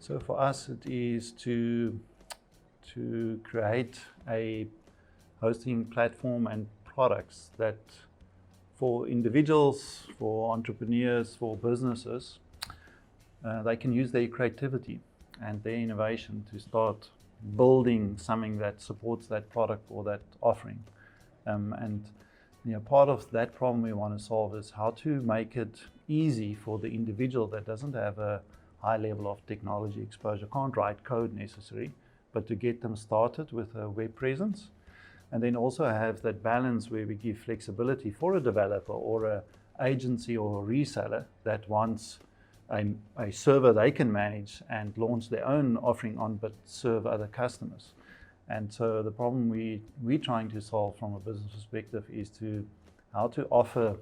So for us, it is to create a hosting platform and products that for individuals, for entrepreneurs, for businesses, they can use their creativity and their innovation to start building something that supports that product or that offering. And part of that problem we want to solve is how to make it easy for the individual that doesn't have a high level of technology exposure, can't write code necessarily, but to get them started with a web presence. And then also have that balance where we give flexibility for a developer or an agency or a reseller that wants a server they can manage and launch their own offering on, but serve other customers. And so the problem we're trying to solve from a business perspective is how to offer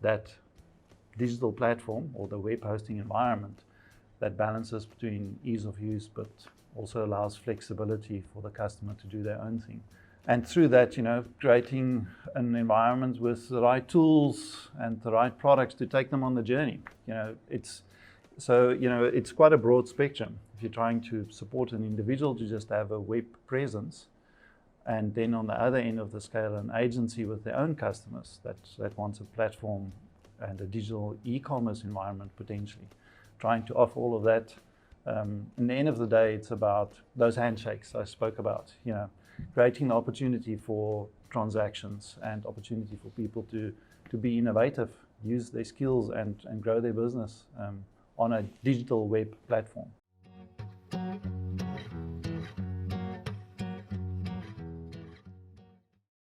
that digital platform or the web hosting environment that balances between ease of use, but also allows flexibility for the customer to do their own thing. And through that, creating an environment with the right tools and the right products to take them on the journey. It's quite a broad spectrum. If you're trying to support an individual to just have a web presence, and then on the other end of the scale, an agency with their own customers that wants a platform and a digital e-commerce environment potentially, trying to offer all of that. In the end of the day, it's about those handshakes I spoke about, creating the opportunity for transactions and opportunity for people to be innovative, use their skills and grow their business on a digital web platform.